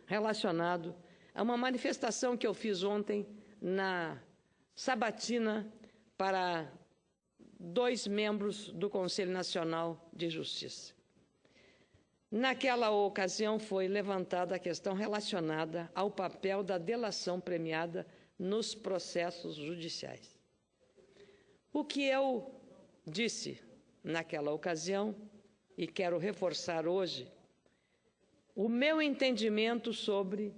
relacionado a uma manifestação que eu fiz ontem na sabatina para 2 membros do Conselho Nacional de Justiça. Naquela ocasião foi levantada a questão relacionada ao papel da delação premiada nos processos judiciais. O que eu disse naquela ocasião, e quero reforçar hoje, o meu entendimento sobre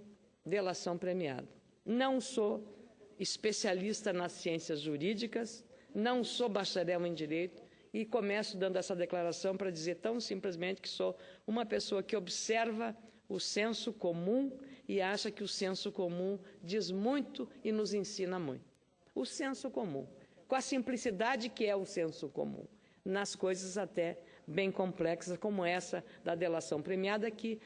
delação premiada. Não sou especialista nas ciências jurídicas, não sou bacharel em direito e começo dando essa declaração para dizer tão simplesmente que sou uma pessoa que observa o senso comum e acha que o senso comum diz muito e nos ensina muito. O senso comum, com a simplicidade que é o senso comum, nas coisas até bem complexas como essa da delação premiada que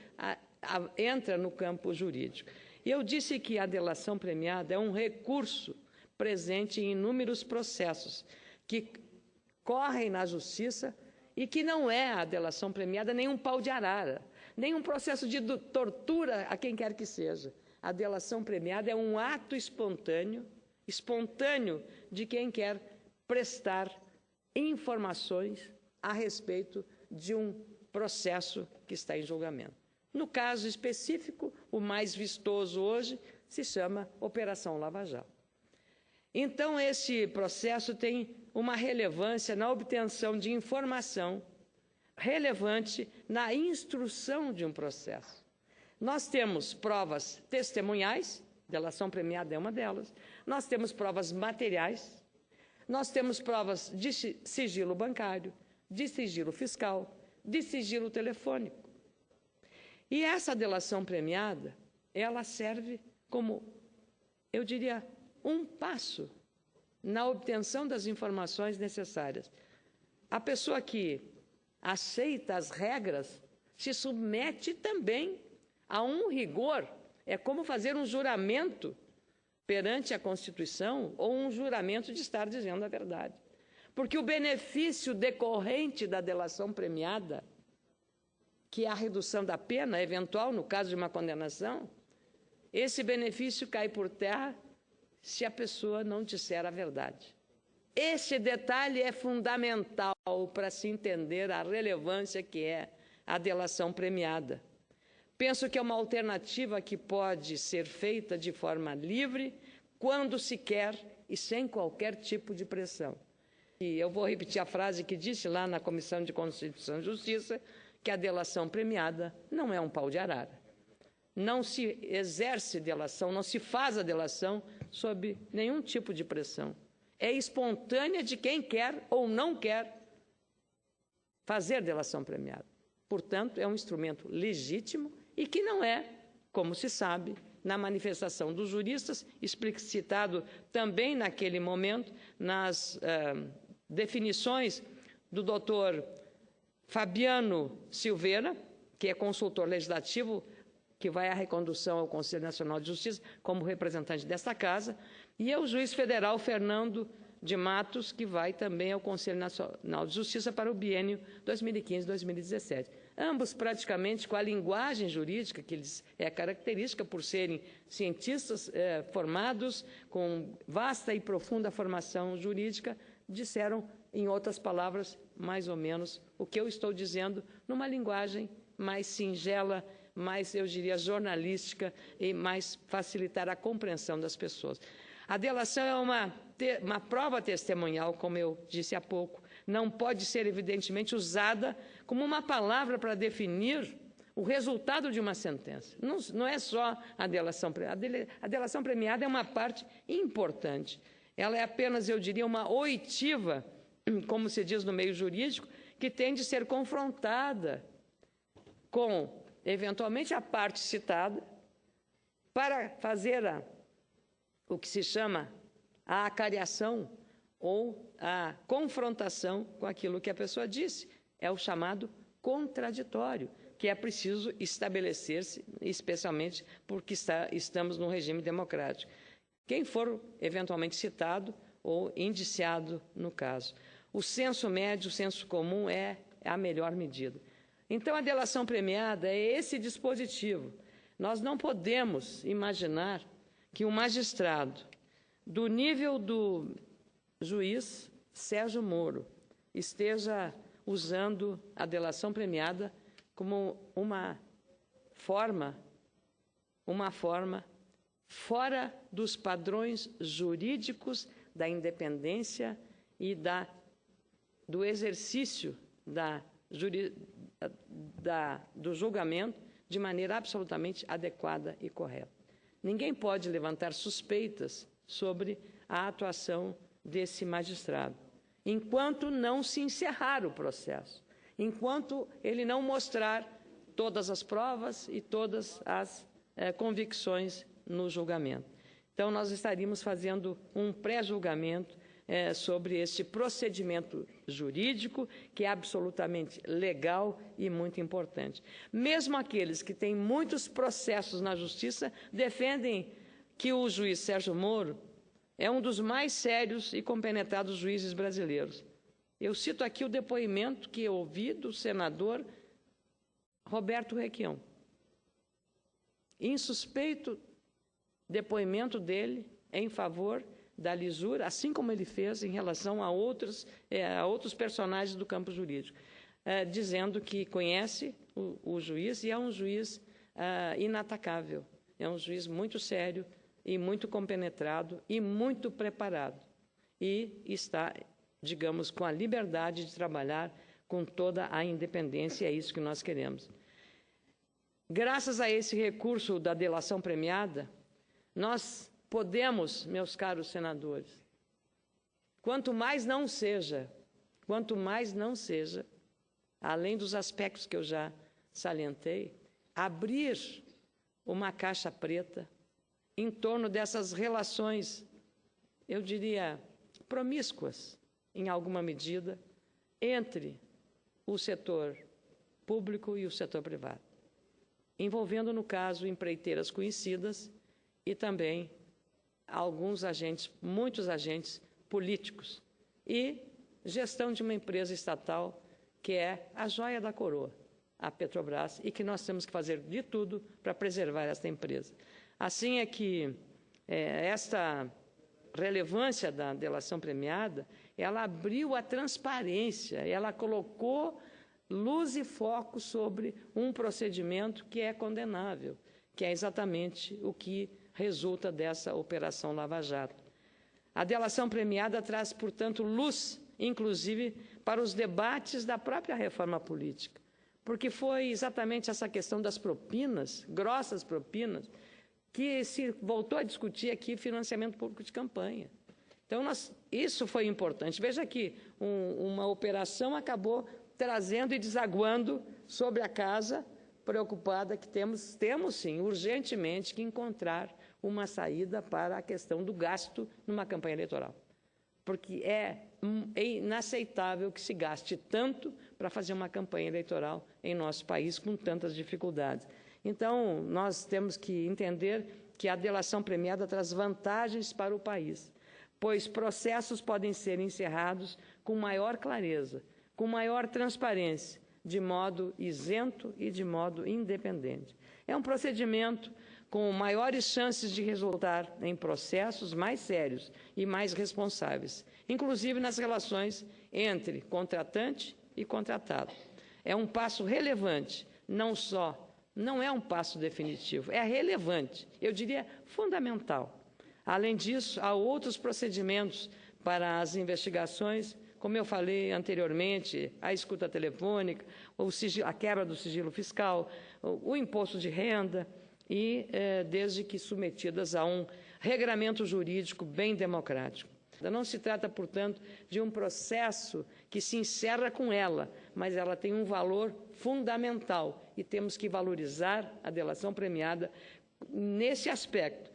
entra no campo jurídico. Eu disse que a delação premiada é um recurso presente em inúmeros processos que correm na justiça e que não é a delação premiada nem um pau de arara, nem um processo de tortura a quem quer que seja. A delação premiada é um ato espontâneo de quem quer prestar informações a respeito de um processo que está em julgamento. No caso específico, o mais vistoso hoje se chama Operação Lava Jato. Então, esse processo tem uma relevância na obtenção de informação relevante na instrução de um processo. Nós temos provas testemunhais, delação premiada é uma delas, nós temos provas materiais, nós temos provas de sigilo bancário, de sigilo fiscal, de sigilo telefônico. E essa delação premiada, ela serve como, eu diria, um passo na obtenção das informações necessárias. A pessoa que aceita as regras se submete também a um rigor. É como fazer um juramento perante a Constituição ou um juramento de estar dizendo a verdade. Porque o benefício decorrente da delação premiada, que é a redução da pena eventual no caso de uma condenação, esse benefício cai por terra se a pessoa não disser a verdade. Esse detalhe é fundamental para se entender a relevância que é a delação premiada. Penso que é uma alternativa que pode ser feita de forma livre, quando se quer e sem qualquer tipo de pressão. E eu vou repetir a frase que disse lá na Comissão de Constituição e Justiça, que a delação premiada não é um pau de arara. Não se exerce delação, não se faz a delação sob nenhum tipo de pressão. É espontânea de quem quer ou não quer fazer delação premiada. Portanto, é um instrumento legítimo e que não é, como se sabe, na manifestação dos juristas, explicitado também naquele momento nas definições do doutor Fabiano Silveira, que é consultor legislativo, que vai à recondução ao Conselho Nacional de Justiça como representante desta Casa, e é o juiz federal Fernando de Matos, que vai também ao Conselho Nacional de Justiça para o biênio 2015-2017. Ambos praticamente com a linguagem jurídica que lhes é característica por serem cientistas formados com vasta e profunda formação jurídica, disseram, em outras palavras, mais ou menos o que eu estou dizendo numa linguagem mais singela, mais, eu diria, jornalística e mais facilitar a compreensão das pessoas. A delação é uma prova testemunhal, como eu disse há pouco. Não pode ser, evidentemente, usada como uma palavra para definir o resultado de uma sentença. Não é só a delação premiada. A delação premiada é uma parte importante. Ela é apenas, eu diria, uma oitiva, como se diz no meio jurídico, que tem de ser confrontada com, eventualmente, a parte citada para fazer o que se chama a acariação ou a confrontação com aquilo que a pessoa disse. É o chamado contraditório, que é preciso estabelecer-se, especialmente porque estamos num regime democrático. Quem for eventualmente citado ou indiciado no caso. O senso médio, o senso comum é a melhor medida. Então, a delação premiada é esse dispositivo. Nós não podemos imaginar que um magistrado do nível do juiz Sérgio Moro esteja usando a delação premiada como uma forma fora dos padrões jurídicos da independência e do exercício do julgamento de maneira absolutamente adequada e correta. Ninguém pode levantar suspeitas sobre a atuação desse magistrado, enquanto não se encerrar o processo, enquanto ele não mostrar todas as provas e todas as convicções no julgamento. Então, nós estaríamos fazendo um pré-julgamento sobre este procedimento jurídico, que é absolutamente legal e muito importante. Mesmo aqueles que têm muitos processos na Justiça defendem que o juiz Sérgio Moro é um dos mais sérios e compenetrados juízes brasileiros. Eu cito aqui o depoimento que eu ouvi do senador Roberto Requião. Insuspeito depoimento dele em favor da lisura, assim como ele fez em relação a outros personagens do campo jurídico, dizendo que conhece o juiz e é um juiz inatacável, é um juiz muito sério e muito compenetrado e muito preparado, e está, digamos, com a liberdade de trabalhar com toda a independência, e é isso que nós queremos. Graças a esse recurso da delação premiada, nós podemos, meus caros senadores, quanto mais não seja, além dos aspectos que eu já salientei, abrir uma caixa preta em torno dessas relações, eu diria, promíscuas, em alguma medida, entre o setor público e o setor privado, envolvendo, no caso, empreiteiras conhecidas e também muitos agentes políticos e gestão de uma empresa estatal que é a joia da coroa, a Petrobras, e que nós temos que fazer de tudo para preservar esta empresa. Assim é que esta relevância da delação premiada, ela abriu a transparência, ela colocou luz e foco sobre um procedimento que é condenável, que é exatamente o que resulta dessa Operação Lava Jato. A delação premiada traz, portanto, luz, inclusive, para os debates da própria reforma política, porque foi exatamente essa questão das propinas, grossas propinas, que se voltou a discutir aqui financiamento público de campanha. Então, isso foi importante. Veja que uma operação acabou trazendo e desaguando sobre a casa, preocupada que temos sim, urgentemente, que encontrar uma saída para a questão do gasto numa campanha eleitoral. Porque é inaceitável que se gaste tanto para fazer uma campanha eleitoral em nosso país com tantas dificuldades. Então, nós temos que entender que a delação premiada traz vantagens para o país, pois processos podem ser encerrados com maior clareza, com maior transparência, de modo isento e de modo independente. É um procedimento com maiores chances de resultar em processos mais sérios e mais responsáveis, inclusive nas relações entre contratante e contratado. É um passo relevante, não é um passo definitivo, é relevante, eu diria fundamental. Além disso, há outros procedimentos para as investigações, como eu falei anteriormente, a escuta telefônica, a quebra do sigilo fiscal, o imposto de renda, e desde que submetidas a um regramento jurídico bem democrático. Não se trata, portanto, de um processo que se encerra com ela, mas ela tem um valor fundamental e temos que valorizar a delação premiada nesse aspecto.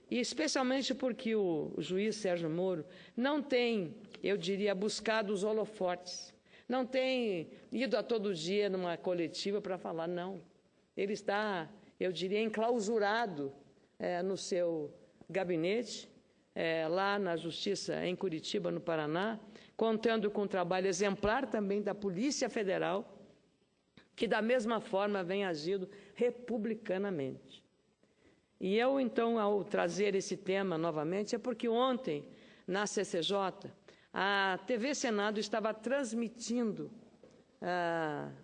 E especialmente porque o juiz Sérgio Moro não tem, eu diria, buscado os holofotes, não tem ido a todo dia numa coletiva para falar, não. Ele está, eu diria, enclausurado no seu gabinete, lá na Justiça em Curitiba, no Paraná, contando com um trabalho exemplar também da Polícia Federal, que da mesma forma vem agindo republicanamente. E eu, então, ao trazer esse tema novamente, é porque ontem, na CCJ, a TV Senado estava transmitindo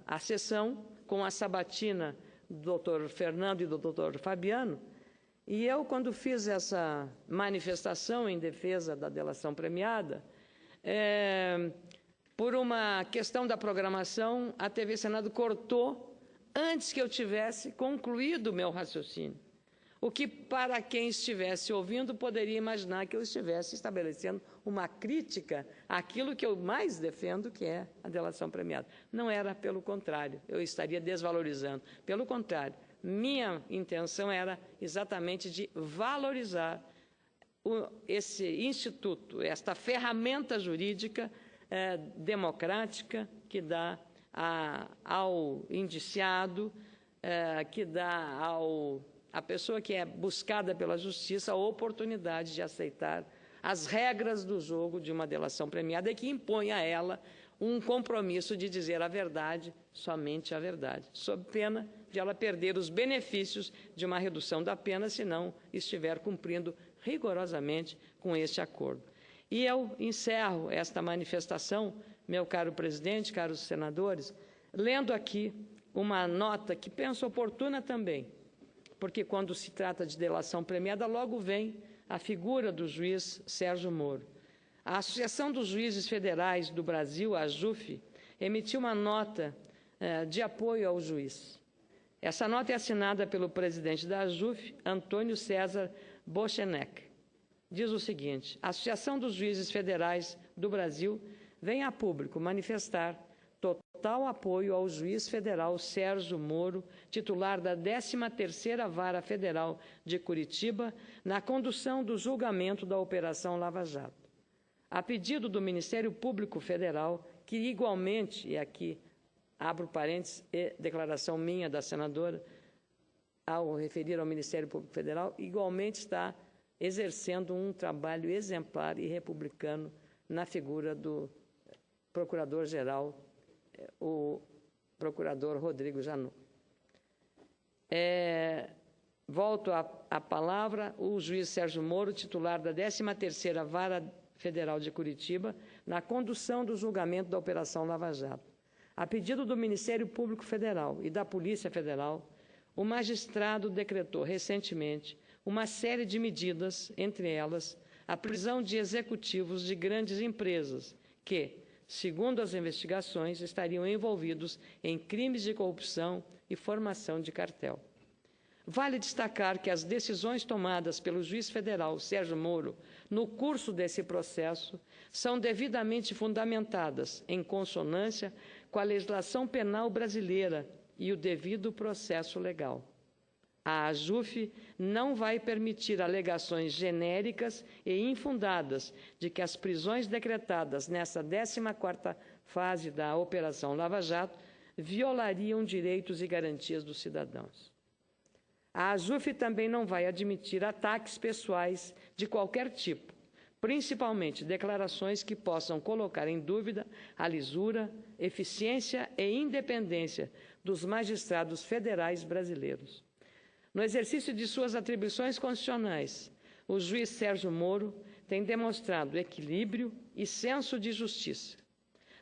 a sessão com a sabatina do Dr. Fernando e do Dr. Fabiano, e eu, quando fiz essa manifestação em defesa da delação premiada, por uma questão da programação, a TV Senado cortou antes que eu tivesse concluído o meu raciocínio. O que, para quem estivesse ouvindo, poderia imaginar que eu estivesse estabelecendo uma crítica àquilo que eu mais defendo, que é a delação premiada. Não era, pelo contrário, eu estaria desvalorizando. Pelo contrário, minha intenção era exatamente de valorizar esse instituto, esta ferramenta jurídica democrática que dá ao indiciado, que dá à pessoa que é buscada pela justiça a oportunidade de aceitar as regras do jogo de uma delação premiada e que impõe a ela um compromisso de dizer a verdade, somente a verdade, sob pena de ela perder os benefícios de uma redução da pena se não estiver cumprindo rigorosamente com este acordo. E eu encerro esta manifestação, meu caro presidente, caros senadores, lendo aqui uma nota que penso oportuna também, porque quando se trata de delação premiada, logo vem a figura do juiz Sérgio Moro. A Associação dos Juízes Federais do Brasil, a AJUF, emitiu uma nota de apoio ao juiz. Essa nota é assinada pelo presidente da AJUF, Antônio César Bochenek. Diz o seguinte: a Associação dos Juízes Federais do Brasil vem a público manifestar total apoio ao juiz federal Sérgio Moro, titular da 13ª Vara Federal de Curitiba, na condução do julgamento da Operação Lava Jato. A pedido do Ministério Público Federal, que igualmente, e aqui abro parênteses, declaração minha da senadora, ao referir ao Ministério Público Federal, igualmente está exercendo um trabalho exemplar e republicano na figura do Procurador-Geral, o Procurador Rodrigo Janot. Volto à palavra, o juiz Sérgio Moro, titular da 13ª Vara Federal de Curitiba, na condução do julgamento da Operação Lava Jato. A pedido do Ministério Público Federal e da Polícia Federal, o magistrado decretou recentemente uma série de medidas, entre elas a prisão de executivos de grandes empresas que, segundo as investigações, estariam envolvidos em crimes de corrupção e formação de cartel. Vale destacar que as decisões tomadas pelo juiz federal Sérgio Moro no curso desse processo são devidamente fundamentadas em consonância com a legislação penal brasileira e o devido processo legal. A AJUF não vai permitir alegações genéricas e infundadas de que as prisões decretadas nessa 14ª fase da Operação Lava Jato violariam direitos e garantias dos cidadãos. A AJUF também não vai admitir ataques pessoais de qualquer tipo, principalmente declarações que possam colocar em dúvida a lisura, eficiência e independência dos magistrados federais brasileiros. No exercício de suas atribuições constitucionais, o juiz Sérgio Moro tem demonstrado equilíbrio e senso de justiça.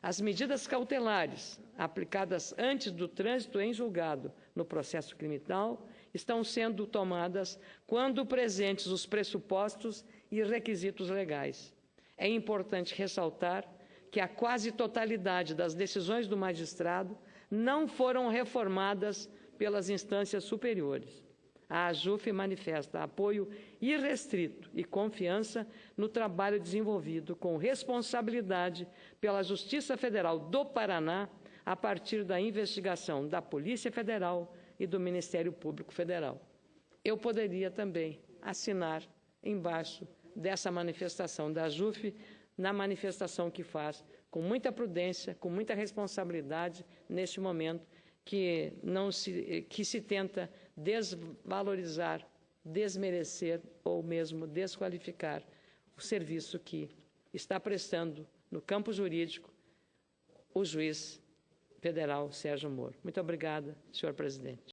As medidas cautelares aplicadas antes do trânsito em julgado no processo criminal estão sendo tomadas quando presentes os pressupostos e requisitos legais. É importante ressaltar que a quase totalidade das decisões do magistrado não foram reformadas pelas instâncias superiores. A AJUF manifesta apoio irrestrito e confiança no trabalho desenvolvido com responsabilidade pela Justiça Federal do Paraná a partir da investigação da Polícia Federal e do Ministério Público Federal. Eu poderia também assinar embaixo dessa manifestação da AJUF, na manifestação que faz com muita prudência, com muita responsabilidade neste momento, que se tenta desvalorizar, desmerecer ou mesmo desqualificar o serviço que está prestando no campo jurídico o juiz federal Sérgio Moro. Muito obrigada, senhor presidente.